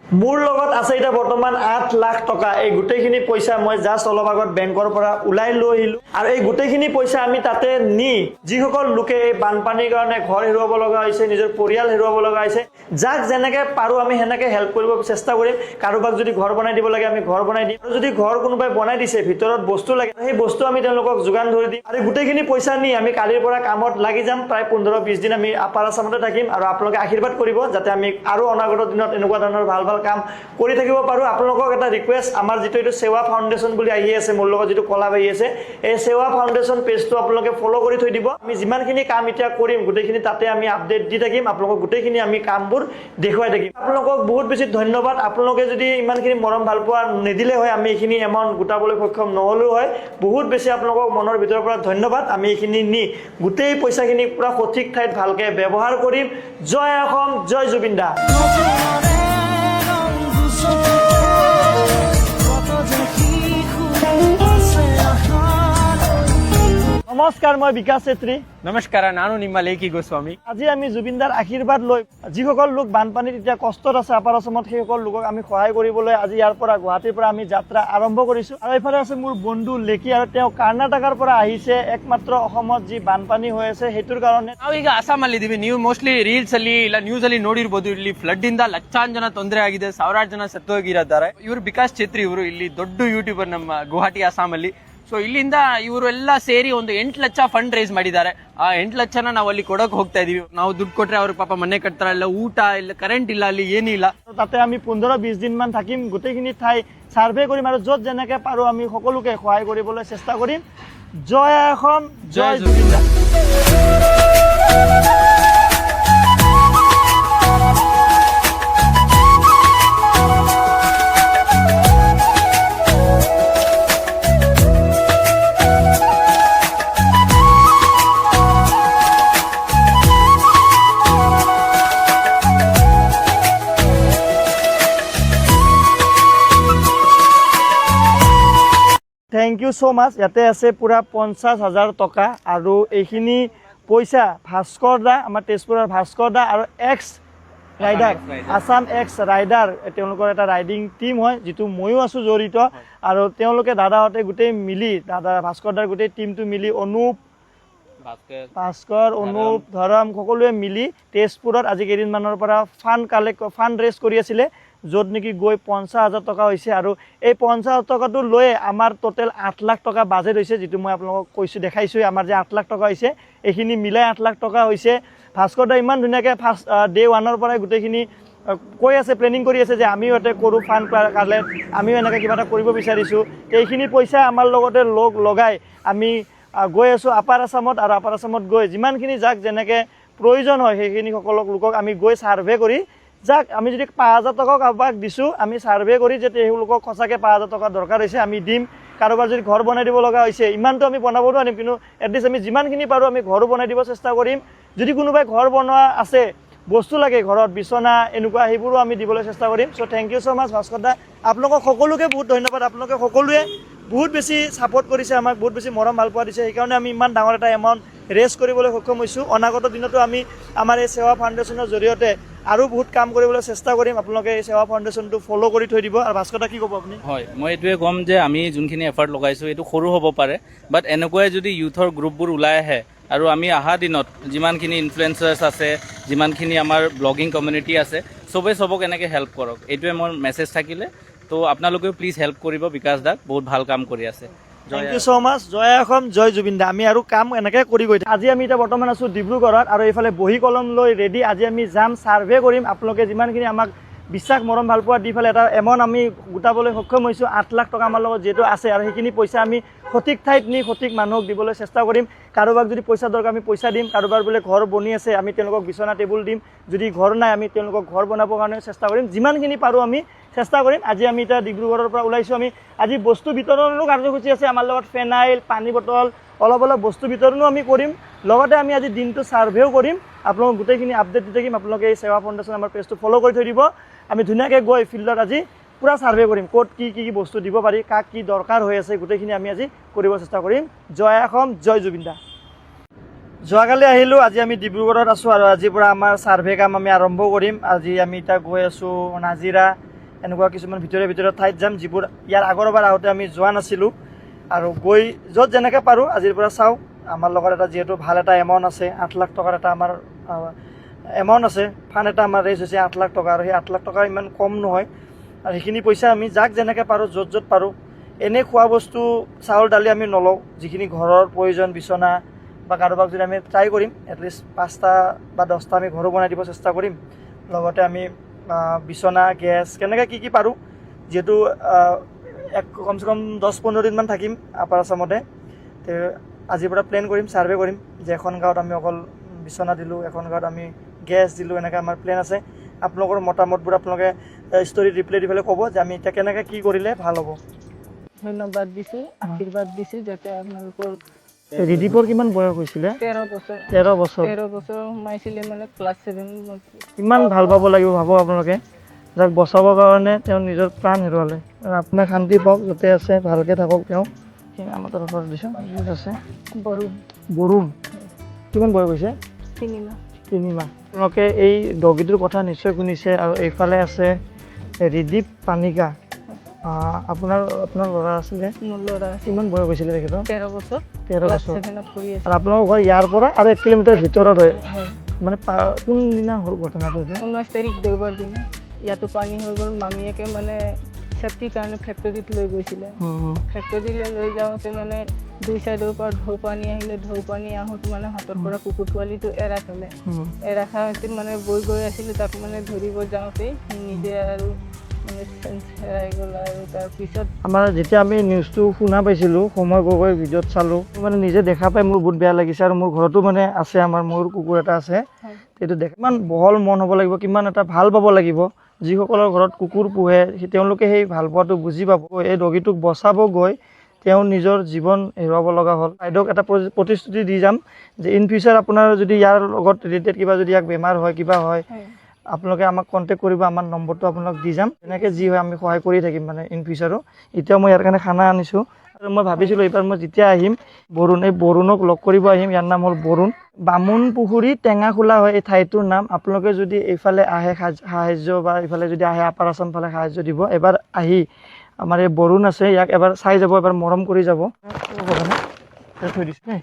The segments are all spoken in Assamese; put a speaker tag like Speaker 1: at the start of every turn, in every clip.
Speaker 1: মোৰ লগত আছে এটা বৰ্তমান 8 লাখ টকা। এই গোটেইখিনি পইচা মই জাষ্ট অলপ আগত বেংকৰ পৰা উলাই লৈ আহিলো আৰু এই গোটেইখিনি পইচা আমি তাতে নি যিসকল লোকে এই বানপানীৰ কাৰণে ঘৰ হেৰুৱাব লগা হৈছে, নিজৰ পৰিয়াল হেৰুৱাব লগা হৈছে, যাক যেনেকে পাৰো আমি হেনেকে হেল্প কৰিব চেষ্টা কৰিম। কাৰোবাক যদি ঘৰ বনাই দিব লাগে আমি ঘৰ বনাই দিম, আৰু যদি ঘৰ কোনোবাই বনাই দিছে ভিতৰত বস্তু লাগে সেই বস্তু আমি তেওঁলোকক যোগান ধৰি দিম। আৰু গোটেইখিনি পইচা নি আমি কালিৰ পৰা কামত লাগি যাম। প্ৰায় 15-20 দিন আমি আপাৰ আসামতে থাকিম আৰু আপোনালোকে আশীৰ্বাদ কৰিব যাতে আমি আৰু অনাগত দিনত এনেকুৱা ধৰণৰ ভাল ভাল কাম কৰি থাকিব পাৰো। আপোনালোকক এটা ৰিকুৱেষ্ট, আমাৰ যেটো এটো সেৱা ফাউণ্ডেশ্যন বুলি আহি আছে, মোৰ লগত যেটো কলাব আহি আছে, এই সেৱা ফাউণ্ডেশ্যন পেজটো আপোনালোকে ফলো কৰি থৈ দিব। আমি যিমানখিনি কাম এতিয়া কৰিম গোটেইখিনি তাতে আমি আপডেট দি থাকিম, আপোনালোকক গোটেইখিনি আমি কামবোৰ দেখুৱাই থাকিম। আপোনালোকক বহুত বেছি ধন্যবাদ। আপোনালোকে যদি ইমানখিনি মৰম ভাল পোৱা নিদিলে হয় আমি এইখিনি এমাউণ্ট গোটাবলৈ সক্ষম নহ'লো হয়। বহুত বেছি আপোনালোকক মনৰ ভিতৰৰ পৰা ধন্যবাদ। আমি এইখিনি নি গোটেই পইচাখিনি পুৰা সঠিক ঠাইত ভালকে ব্যৱহাৰ কৰিম। জয় অসম, জয় জুবিন দা। নমস্কাৰ, মই বিকাশ চেত্ৰী।
Speaker 2: নমস্কাৰ, নানু নিম্মা লেকি গোস্বামী।
Speaker 1: আজি আমি জুবিনদাৰ আশীৰ্বাদ লৈ যিসকল লোক বানপানীত এতিয়া কষ্টত আছে আপাৰ অসমত, সেইসকল লোকক আমি সহায় কৰিবলৈ আজি ইয়াৰ পৰা গুৱাহাটীৰ পৰা আমি যাত্ৰা আৰম্ভ কৰিছোঁ। আৰু এইফালে আছে মোৰ বন্ধু লেকি, আৰু তেওঁ কৰ্ণাটকৰ পৰা আহিছে একমাত্ৰ অসমত যি বানপানী হৈ আছে সেইটোৰ কাৰণে।
Speaker 2: ನಾವೀಗ ಅಸ್ಸಾಮಲ್ಲಿ ಇದೀವಿ. ನೀವು ಮೋಸ್ಟ್ಲಿ ರೀಲ್ಸ್ ಅಲ್ಲಿ ಇಲ್ಲ ನ್ಯೂಸ್ ಅಲ್ಲಿ ನೋಡಿರ್ಬೋದು, ಇಲ್ಲಿ ಫ್ಲಡ್ ಇಂದ ಲಕ್ಷಾಂತರ ಜನ ತೊಂದರೆ ಆಗಿದೆ, ಸಾವಿರಾರು ಜನ ಸತ್ತೋಗಿದ್ದಾರೆ. ಇವರು ವಿಕಾಸ್ ಛೇತ್ರಿ, ಇವರು ಇಲ್ಲಿ ದೊಡ್ಡ ಯೂಟ್ಯೂಬರ್ ನಮ್ಮ ಗುವಾಹಟಿ ಅಸ್ಸಾಮಲ್ಲಿ. ಸೊ ಇಲ್ಲಿಂದ ಇವರು ಎಲ್ಲ ಸೇರಿ ಒಂದು 8 ಲಕ್ಷ ಫಂಡ್ ರೈಸ್ ಮಾಡಿದ್ದಾರೆ. ಆ 8 ಲಕ್ಷನ ನಾವು ಅಲ್ಲಿ ಕೊಡಕ್ ಹೋಗ್ತಾ ಇದೀವಿ. ನಾವು ದುಡ್ಡು ಕೊಟ್ರೆ ಅವ್ರ ಪಾಪ ಮನೆ ಕಟ್ತಾರ, ಇಲ್ಲ ಊಟ ಇಲ್ಲ, ಕರೆಂಟ್ ಇಲ್ಲ, ಅಲ್ಲಿ ಏನಿಲ್ಲ.
Speaker 1: তাতে আমি 15-20 দিন মান থাকিম, গোটেইখিনি ঠাই সাৰ্ভে কৰিম আৰু য'ত যেনেকে পাৰো আমি সকলোকে সহায় কৰিবলৈ চেষ্টা কৰিম। জয় অসম, জয় জুবিন দা। থেংক ইউ ছ' মাছ। ইয়াতে আছে পুৰা 50,000 টকা, আৰু এইখিনি পইচা ভাস্কৰ দা, আমাৰ তেজপুৰৰ ভাস্কৰ দা আৰু x rider, Assam x rider, তেওঁলোকৰ এটা ৰাইডিং টিম হয় যিটো ময়ো আছোঁ জড়িত। আৰু তেওঁলোকে দাদাহঁতে গোটেই মিলি, দাদা ভাস্কৰ দাৰ গোটেই টিমটো মিলি, অনুপ, ভাস্কৰ, অনুপ, ধৰম সকলোৱে মিলি তেজপুৰত আজি কেইদিনমানৰ পৰা ফাণ্ড ৰেইজ কৰি আছিলে, য'ত নেকি গৈ 50,000 টকা হৈছে। আৰু এই 50,000 টকাটো লৈ আমাৰ টোটেল 8 লাখ টকা বাজেট হৈছে, যিটো মই আপোনালোকক কৈছোঁ, দেখাইছোঁ। আমাৰ যে 8 লাখ টকা হৈছে, এইখিনি মিলাই 8 লাখ টকা হৈছে। ভাস্কৰ দা ইমান ধুনীয়াকৈ ফাৰ্ষ্ট ডে 1ৰ পৰাই গোটেইখিনি কৈ আছে, প্লেনিং কৰি আছে যে আমিও ইয়াতে কৰোঁ ফাণ্ড কালেক্ট, আমিও এনেকৈ কিবা এটা কৰিব বিচাৰিছোঁ। এইখিনি পইচা আমাৰ লগতে লগাই আমি গৈ আছোঁ আপাৰ আসামত, আৰু আপাৰ আসামত গৈ যিমানখিনি যাক যেনেকৈ প্ৰয়োজন হয় সেইখিনি লোকক আমি গৈ ছাৰ্ভে কৰি, যাক আমি যদি 5,000 টকা কাৰোবাক দিছোঁ, আমি ছাৰ্ভে কৰি যে তেওঁলোকক সঁচাকৈ 5,000 টকা দৰকাৰ হৈছে আমি দিম। কাৰোবাৰ যদি ঘৰ বনাই দিব লগা হৈছে, ইমানটো আমি বনাব নোৱাৰিম, কিন্তু এটলিষ্ট আমি যিমানখিনি পাৰোঁ আমি ঘৰো বনাই দিব চেষ্টা কৰিম। যদি কোনোবাই ঘৰ বনোৱা আছে, বস্তু লাগে ঘৰত, বিচনা এনেকুৱা, সেইবোৰো আমি দিবলৈ চেষ্টা কৰিম। চ' থেংক ইউ ছ' মাছ ভাস্কৰ দা। আপোনালোকক সকলোকে বহুত ধন্যবাদ। আপোনালোকে সকলোৱে বহুত বেছি ছাপোৰ্ট কৰিছে আমাক, বহুত বেছি মৰম ভাল পোৱা দিছে, সেইকাৰণে আমি ইমান ডাঙৰ এটা এমাউণ্ট ৰেইজ কৰিবলৈ সক্ষম হৈছোঁ। অনাগত দিনতো আমি আমাৰ এই সেৱা ফাউণ্ডেশ্যনৰ জৰিয়তে আৰু বহুত কাম কৰিবলৈ চেষ্টা কৰিম। আপোনালোকে এই সেৱা ফাউণ্ডেশ্যনটো ফ'ল' কৰি থৈ দিব। আৰু ভাস্কৰ দা কি ক'ব আপুনি?
Speaker 3: হয়, মই এইটোৱে ক'ম যে আমি যোনখিনি এফাৰ্ট লগাইছোঁ এইটো সৰু হ'ব পাৰে, বাট এনেকুৱাই যদি ইউথৰ গ্ৰুপবোৰ ওলাই আহে আৰু আমি অহা দিনত যিমানখিনি ইনফ্লুৱেঞ্চাৰ্ছ আছে, যিমানখিনি আমাৰ ব্লগিং কমিউনিটি আছে, চবক এনেকৈ হেল্প কৰক, এইটোৱে মোৰ মেছেজ থাকিলে। তো আপোনালোকেও প্লিজ হেল্প কৰিব বিকাশ দাক, বহুত ভাল কাম কৰি আছে।
Speaker 1: থেংক ইউ ছ' মাছ। জয় অসম, জয় জুবিন দা। আমি আৰু কাম এনেকৈ কৰি গৈ থাকোঁ। আজি আমি এতিয়া বৰ্তমান আছোঁ ডিব্ৰুগড়ত, আৰু এইফালে বহী কলম লৈ ৰেডি। আজি আমি যাম, ছাৰ্ভে কৰিম। আপোনালোকে যিমানখিনি আমাক বিশ্বাস মৰম ভাল পোৱা দি পেলাই এটা এমাউণ্ট আমি গোটাবলৈ সক্ষম হৈছোঁ। 8 লাখ টকা আমাৰ লগত যিহেতু আছে, আৰু সেইখিনি পইচা আমি সঠিক ঠাইত নি সঠিক মানুহক দিবলৈ চেষ্টা কৰিম। কাৰোবাক যদি পইচা দৰকাৰ আমি পইচা দিম, কাৰোবাৰ বোলে ঘৰ বনি আছে আমি তেওঁলোকক বিচনা টেবুল দিম, যদি ঘৰ নাই আমি তেওঁলোকক ঘৰ বনাবৰ কাৰণে চেষ্টা কৰিম। যিমানখিনি পাৰোঁ আমি চেষ্টা কৰিম। আজি আমি এতিয়া ডিব্ৰুগড়ৰ পৰা ওলাইছোঁ। আমি আজি বস্তু বিতৰণৰো কাৰ্যসূচী আছে আমাৰ লগত, ফেনাইল, পানী বটল, অলপ বস্তু বিতৰণো আমি কৰিম। লগতে আমি আজি দিনটো ছাৰ্ভেও কৰিম। আপোনালোকক গোটেইখিনি আপডেট দি থাকিম। আপোনালোকে এই সেৱা ফাউণ্ডেশ্যন আমাৰ পেজটো ফ'ল' কৰি থৈ দিব। আমি ধুনীয়াকৈ গৈ ফিল্ডত আজি পুৰা ছাৰ্ভে কৰিম, ক'ত কি বস্তু দিব পাৰি, কাক কি দৰকাৰ হৈ আছে, গোটেইখিনি আমি আজি কৰিব চেষ্টা কৰিম। জয় অসম, জয় জুবিন দা। যোৱাকালি আহিলোঁ, আজি আমি ডিব্ৰুগড়ত আছোঁ, আৰু আজিৰ পৰা আমাৰ ছাৰ্ভে কাম আমি আৰম্ভ কৰিম। আজি আমি এতিয়া গৈ আছোঁ নাজিৰা, এনেকুৱা কিছুমান ভিতৰে ঠাইত যাম যিবোৰ ইয়াৰ আগৰবাৰ আহোঁতে আমি যোৱা নাছিলোঁ আৰু গৈ য'ত যেনেকৈ পাৰোঁ আজিৰ পৰা চাওঁ। আমাৰ লগত এটা যিহেতু ভাল এটা এমাউণ্ট আছে, 8 লাখ টকাৰ এটা আমাৰ এমাউণ্ট আছে, ফাণ্ড এটা আমাৰ ৰেইজ হৈছে 8 লাখ টকা, আৰু সেই 8 লাখ টকা ইমান কম নহয়। আৰু সেইখিনি পইচা আমি যাক যেনেকৈ পাৰোঁ য'ত পাৰোঁ, এনেই খোৱা বস্তু চাউল দালি আমি নলওঁ, যিখিনি ঘৰৰ প্ৰয়োজন বিচনা বা কাৰোবাক যদি আমি ট্ৰাই কৰিম এটলিষ্ট 5টা বা 10টা আমি ঘৰো বনাই দিব চেষ্টা কৰিম। লগতে আমি বিচনা গেছ কেনেকৈ কি পাৰোঁ, যিহেতু কমচে কম 10-15 দিনমান থাকিম আপাৰ আছামতে, তে আজিৰ পৰা প্লেন কৰিম, ছাৰ্ভে কৰিম যে এখন গাঁৱত আমি অকল বিচনা দিলোঁ, এখন গাঁৱত আমি গেছ দিলোঁ, এনেকৈ আমাৰ প্লেন আছে। আপোনালোকৰ মতামতবোৰ আপোনালোকে ষ্টৰিত ৰিপ্লাই দি পেলাই ক'ব যে আমি এতিয়া কেনেকৈ কি কৰিলে ভাল হ'ব।
Speaker 4: ধন্যবাদ দিছোঁ, আশীৰ্বাদ দিছোঁ যাতে আপোনালোকৰ
Speaker 1: ৰিদীপৰ কিমান বয়স হৈছিলে?
Speaker 4: 13 বছৰ
Speaker 1: 13 বছৰ।
Speaker 4: 13 বছৰ সোমাইছিলে মানে ক্লাছ 7
Speaker 1: কিমান ভাল পাব লাগিব ভাবক আপোনালোকে, যাক বচাবৰ কাৰণে তেওঁ নিজৰ প্ৰাণ হেৰুৱালে। আৰু আপোনাক শান্তি পাওক, য'তে আছে ভালকৈ থাকক তেওঁ। আমাৰ তৰফৰ দিছোঁ আছে বৰুণ। কিমান বয়স হৈছে?
Speaker 4: 3 মাহ।
Speaker 1: 3 মাহ। আপোনালোকে এই ডগীটোৰ কথা নিশ্চয় শুনিছে। আৰু এইফালে আছে ৰিদীপ পানিকা। আপোনাৰ ল'ৰা আছিলে?
Speaker 4: মোৰ ল'ৰা
Speaker 1: কিমান বয়স হৈছিলে তেখেতৰ?
Speaker 4: 13 বছৰ।
Speaker 1: 13
Speaker 4: ক্লাছ
Speaker 1: বছৰ।
Speaker 4: 7ত পঢ়ি আছে।
Speaker 1: আৰু আপোনালোকৰ ঘৰ ইয়াৰ পৰা আৰু 1 কিলোমিটাৰ ভিতৰত হয়,
Speaker 4: হয়।
Speaker 1: মানে কোনদিনা হ'ল ঘটনাটো?
Speaker 4: 19 তাৰিখ দেওবাৰ দিনা ইয়াতো পানী হৈ গ'ল। মামীয়েকে মানে চেফটিৰ কাৰণে ফেক্টৰীত লৈ গৈছিলে। ফেক্টৰীলৈ লৈ যাওঁতে মানে 2 চাইডৰ পৰা ঢৌ পানী আহিলে। ঢৌ পানী আহোঁতে মানে হাতৰ পৰা কুকুৰ পোৱালিটো এৰা থ'লে। এৰা খাওঁতে মানে বৈ গৈ আছিলে, তাক মানে ধৰিব যাওঁতেই নিজে আৰু মানে চেঞ্চ হেৰাই গ'ল। আৰু তাৰপিছত
Speaker 1: আমাৰ যেতিয়া আমি নিউজটো শুনা পাইছিলোঁ, সময় গগৈ ভিডিঅ'ত চালোঁ, মানে নিজে দেখা পাই মোৰ বহুত বেয়া লাগিছে। আৰু মোৰ ঘৰতো মানে আছে, আমাৰ মোৰ কুকুৰ এটা আছে। সেইটো দেখা কিমান বহল মন হ'ব লাগিব, কিমান এটা ভাল পাব লাগিব। যিসকলৰ ঘৰত কুকুৰ পোহে তেওঁলোকে সেই ভাল পোৱাটো বুজি পাব। এই ডগীটোক বচাব গৈ তেওঁ নিজৰ জীৱন হেৰুৱাব লগা হ'ল। বাইদেউক এটা প্ৰতিশ্ৰুতি দি যাম যে ইন ফিউচাৰ আপোনাৰ যদি ইয়াৰ লগত ৰিলেটেড কিবা যদি ইয়াক বেমাৰ হয়, কিবা হয়, আপোনালোকে আমাক কণ্টেক্ট কৰিব। আমাৰ নম্বৰটো আপোনাক দি যাম। এনেকৈ যি হয় আমি সহায় কৰি থাকিম মানে ইন ফিউচাৰো। এতিয়াও মই ইয়াৰ কাৰণে খানা আনিছোঁ। আৰু মই ভাবিছিলোঁ এইবাৰ মই যেতিয়া আহিম এই বৰুণক লগ কৰিব আহিম। ইয়াৰ নাম হ'ল বৰুণ। বামুণ পুখুৰী টেঙাখোলা হয় এই ঠাইটোৰ নাম। আপোনালোকে যদি এইফালে আহে সাহাৰ্য বা এইফালে যদি আহে আপাৰ আছাম ফালে সাহাৰ্য দিব। এবাৰ আহি আমাৰ এই বৰুণ আছে, ইয়াক এবাৰ চাই যাব, এবাৰ মৰম কৰি যাব। থৈ দিছোঁ দেই।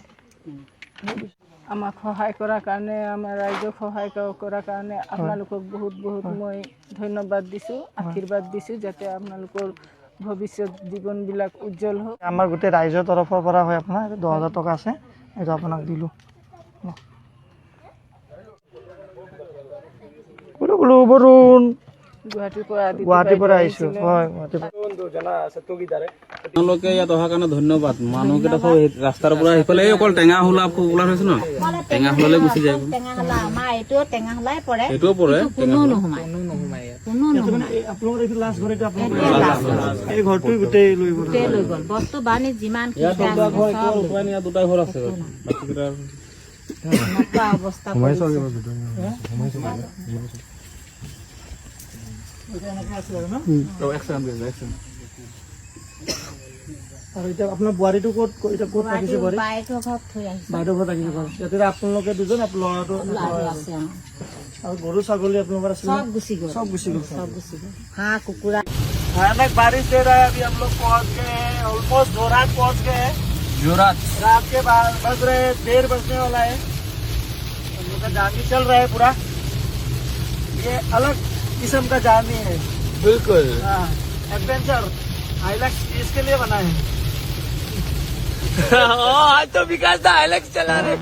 Speaker 4: আমাক সহায় কৰাৰ কাৰণে, আমাৰ ৰাইজক সহায় কৰাৰ কাৰণে আপোনালোকক বহুত মই ধন্যবাদ দিছোঁ, আশীৰ্বাদ দিছোঁ যাতে আপোনালোকৰ ভৱিষ্যত জীৱনবিলাক উজ্জ্বল হওক।
Speaker 1: আমাৰ গোটেই ৰাইজৰ তৰফৰ পৰা হয় আপোনাৰ 10,000 টকা আছে, এইটো আপোনাক দিলোঁ। বৰুণ গুৱাহাটীৰ পৰা আহিছোঁ। হয়, গুৱাহাটীৰ পৰা।
Speaker 5: আপোনালোকে ইয়াত অহাৰ কাৰণে ধন্যবাদ। মানুহকেইটা চব ৰাস্তাৰ পৰা সেইফালে অকল টেঙা হোলা ফুলা হৈছে ন, টেঙা হোলালে গুচি যায়। সেইটোও পৰে।
Speaker 1: আপোনালোকৰ এইটো লাষ্ট ঘৰ, এইটো আপোনালোকৰ এই ঘৰটোৱে গোটেই লৈ গ'ল।
Speaker 6: বস্তু বানি যিমান
Speaker 5: দুটা ঘৰ আছে, বাকীকেইটা
Speaker 6: অৱস্থা
Speaker 1: আৰু এতিয়া আপোনাৰ বোৱাৰীটো ক'ত ৰাখিছে? বাইদেউৰ ঘৰত ৰাখিছে। এতিয়া আপোনালোকে দুজন, ল'ৰাটো আৰু গৰু ছাগলী আপোনালোকৰ আছে? सब गुसी गल।
Speaker 6: হাঁহ কুকুৰা
Speaker 1: भयानक बारिश दे रहा है। अभी हम लोग पहुंच गए हैं, ऑलमोस्ट जोरात पहुंच गए हैं। रात के बाद बज रहे 1:30 बजने वाला है। हम लोग का जर्नी चल रहा है पूरा। ये अलग किस्म का जर्नी है,
Speaker 2: बिल्कुल।
Speaker 1: हाँ, एडवेंचर हाइलैक्स इसके लिए बना है।
Speaker 2: आज तो विकास दा हाइलैक्स चला रहे।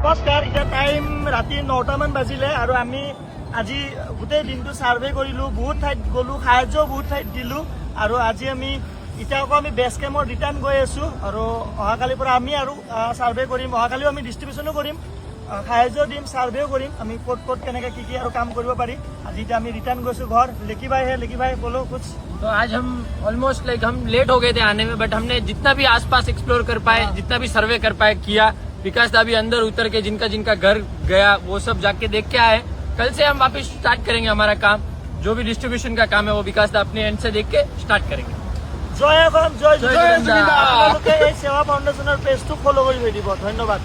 Speaker 1: নমস্কাৰ। এতিয়া টাইম ৰাতি 9টামান বাজিলে আৰু আমি আজি গোটেই দিনটো ছাৰ্ভে কৰিলোঁ, বহুত ঠাইত গ'লোঁ, সাহাৰ্যও বহুত ঠাইত দিলোঁ। আৰু আজি আমি এতিয়া আকৌ আমি বেছ কেম্পত ৰিটাৰ্ণ গৈ আছোঁ। আৰু অহাকালিৰ পৰা আমি আৰু ছাৰ্ভে কৰিম। অহাকালিও আমি ডিষ্ট্ৰিবিউশ্যনো কৰিম, সাহাৰ্য দিম, ছাৰ্ভেও কৰিম। আমি ক'ত কেনেকৈ কি আৰু কাম কৰিব পাৰি। আজি এতিয়া আমি ৰিটাৰ্ণ গৈছোঁ ঘৰ। लेकी भाई बोलो कुछ।
Speaker 2: तो आज हम ऑलमोस्ट हम लेट हो गए थे आने में, बट हमने जितना भी आसपास एक्सप्लोर कर पाए, जितना भी सर्वे कर पाए किया। विकास दा भी अंदर उतर के जिनका घर गया वो सब जाके देख के आए। कल से हम वापस स्टार्ट करेंगे हमारा काम। जो भी डिस्ट्रीब्यूशन का काम है वो विकास दा अपने एंड से देख के स्टार्ट करेंगे।
Speaker 1: জয় অসম, জয়
Speaker 2: জয়
Speaker 1: জুবিন দা।
Speaker 2: জুবিন দা।
Speaker 1: আপোনালোকে এই সেৱা ফাউণ্ডেশ্যনৰ পেজটো ফ'ল' কৰি থৈ দিব। ধন্যবাদ।